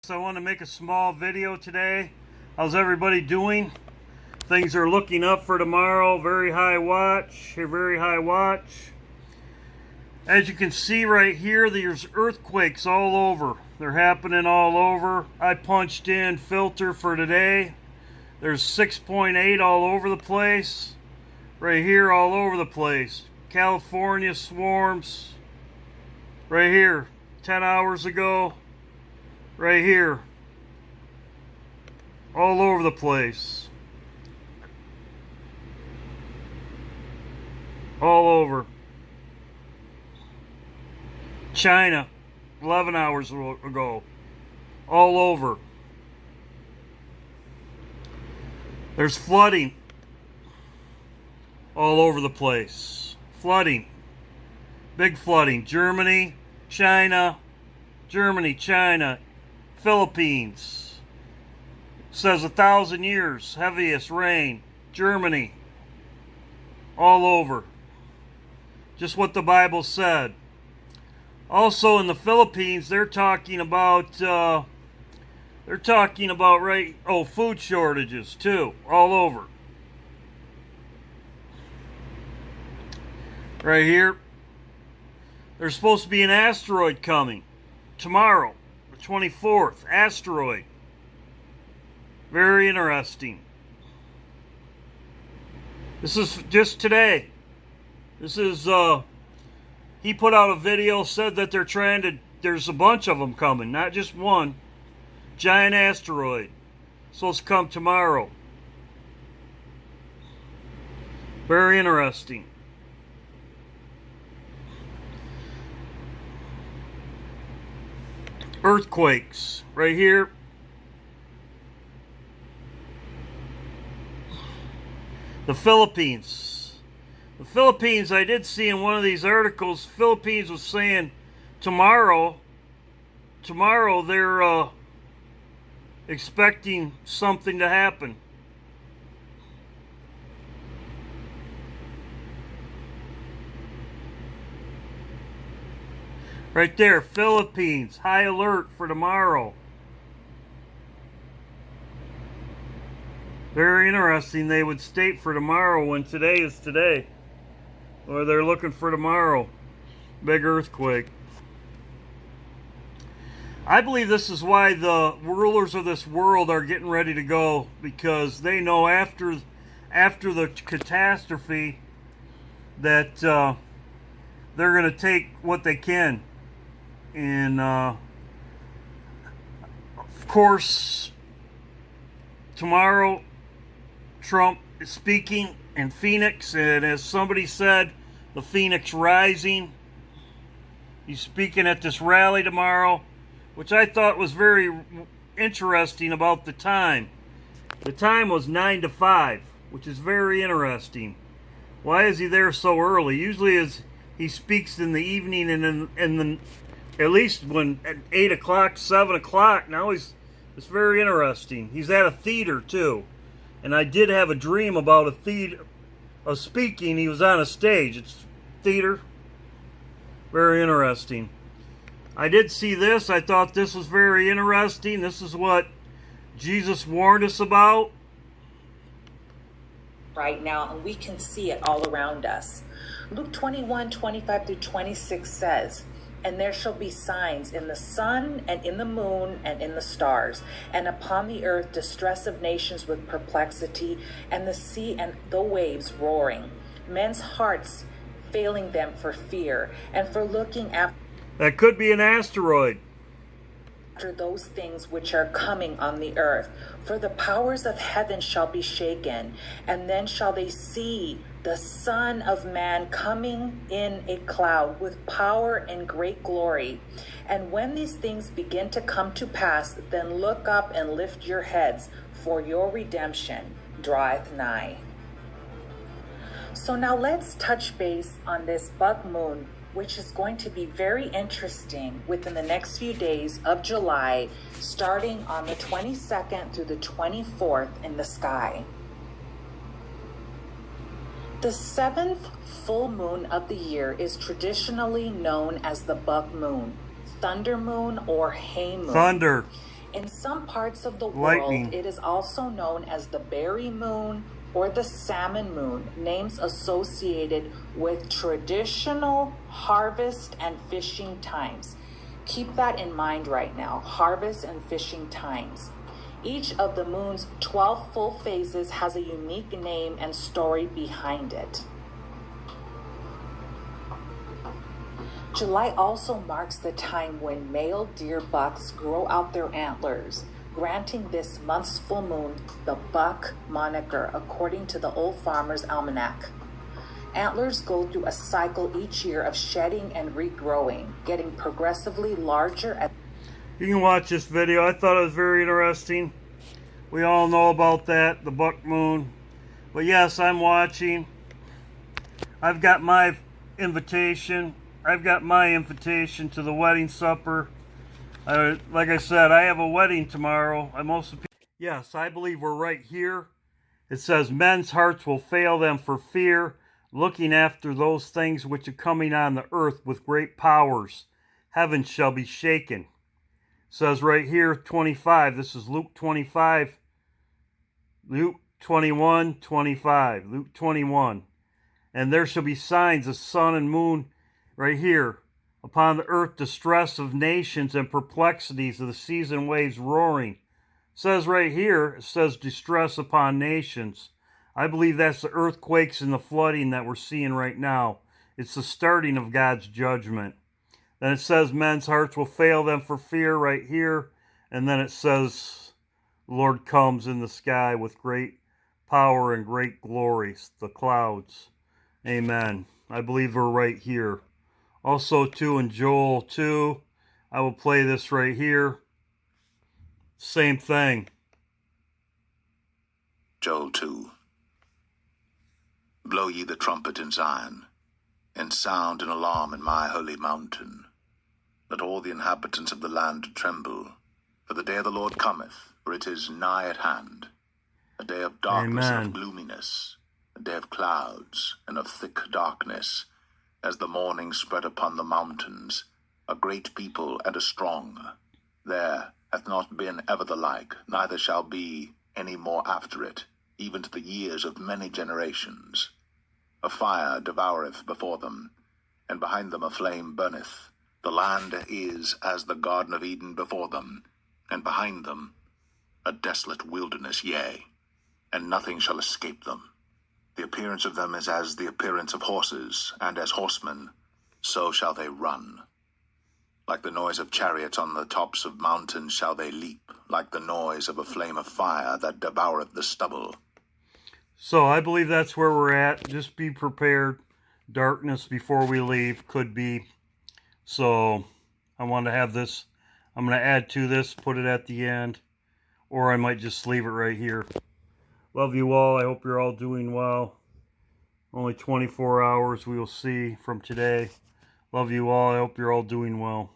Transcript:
So I want to make a small video today. How's everybody doing? Things are looking up for tomorrow. Very high watch. Very high watch. As you can see right here, there's earthquakes all over. They're happening all over. I punched in filter for today. There's 6.8 all over the place. Right here, all over the place. California swarms. Right here, 10 hours ago. Right here. All over the place. All over. China, 11 hours ago. All over. There's flooding. All over the place. Flooding. Big flooding. Germany, China, Philippines. Says 1,000 years, heaviest rain. Germany. All over. Just what the Bible said. Also in the Philippines, they're talking about food shortages too, all over. Right here, there's supposed to be an asteroid coming tomorrow, the 24th. Asteroid. Very interesting. This is just today. This is, he put out a video, said that they're trying to, there's a bunch of them coming, not just one. Giant asteroid. Supposed to come tomorrow. Very interesting. Earthquakes. Right here. The Philippines. The Philippines, I did see in one of these articles, Philippines was saying tomorrow they're expecting something to happen. Right there, Philippines, high alert for tomorrow. Very interesting they would state for tomorrow when today is today. Or they're looking for tomorrow. Big earthquake. I believe this is why the rulers of this world are getting ready to go, because they know after the catastrophe that they're going to take what they can. And of course, tomorrow Trump is speaking in Phoenix, and as somebody said, the Phoenix Rising. He's speaking at this rally tomorrow, which I thought was very interesting about the time. The time was 9 to 5, which is very interesting. Why is he there so early? Usually he speaks in the evening and at least when at 8 o'clock, 7 o'clock. Now it's very interesting. He's at a theater too. And I did have a dream about a theater, speaking. He was on a stage. It's theater. Very interesting. I did see this. I thought this was very interesting. This is what Jesus warned us about. Right now, and we can see it all around us. Luke 21:25-26 says, "And there shall be signs in the sun and in the moon and in the stars, and upon the earth distress of nations with perplexity, and the sea and the waves roaring, men's hearts failing them for fear, and for looking after That could be an asteroid. those things which are coming on the earth. For the powers of heaven shall be shaken, and then shall they see the Son of Man coming in a cloud with power and great glory. And when these things begin to come to pass, then look up and lift your heads, for your redemption draweth nigh." So now let's touch base on this bug moon, which is going to be very interesting within the next few days of July, starting on the 22nd through the 24th in the sky. The seventh full moon of the year is traditionally known as the bug moon, thunder moon, or hay moon. Thunder. In some parts of the Lightning. world, it is also known as the berry moon or the salmon moon, names associated with traditional harvest and fishing times. Keep that in mind right now, harvest and fishing times. Each of the moon's 12 full phases has a unique name and story behind it. July also marks the time when male deer bucks grow out their antlers, granting this month's full moon the buck moniker according to the Old Farmer's Almanac. Antlers go through a cycle each year of shedding and regrowing, getting progressively larger as You can watch this video. I thought it was very interesting. We all know about that, the buck moon. But yes, I'm watching. I've got my invitation. I've got my invitation to the wedding supper. Like I said, I have a wedding tomorrow. Yes, I believe we're right here. It says, men's hearts will fail them for fear, looking after those things which are coming on the earth with great powers. Heaven shall be shaken. It says right here, 25. This is Luke 25. Luke 21, 25. Luke 21. And there shall be signs of sun and moon, right here, upon the earth, distress of nations and perplexities of the seas and waves roaring. It says right here, it says distress upon nations. I believe that's the earthquakes and the flooding that we're seeing right now. It's the starting of God's judgment. Then it says men's hearts will fail them for fear right here. And then it says the Lord comes in the sky with great power and great glory, the clouds. Amen. I believe we're right here. Also, too, in Joel 2, I will play this right here. Same thing. Joel 2. Blow ye the trumpet in Zion, and sound an alarm in my holy mountain. Let all the inhabitants of the land tremble, for the day of the Lord cometh, for it is nigh at hand. A day of darkness and of gloominess, a day of clouds and of thick darkness, as the morning spread upon the mountains, a great people and a strong. There hath not been ever the like, neither shall be any more after it, even to the years of many generations. A fire devoureth before them, and behind them a flame burneth. The land is as the Garden of Eden before them, and behind them a desolate wilderness, yea, and nothing shall escape them. The appearance of them is as the appearance of horses, and as horsemen, so shall they run. Like the noise of chariots on the tops of mountains shall they leap, like the noise of a flame of fire that devoureth the stubble. So I believe that's where we're at. Just be prepared. Darkness before we leave could be. So I want to have this. I'm going to add to this, put it at the end, or I might just leave it right here. Love you all. I hope you're all doing well. Only 24 hours we will see from today. Love you all. I hope you're all doing well.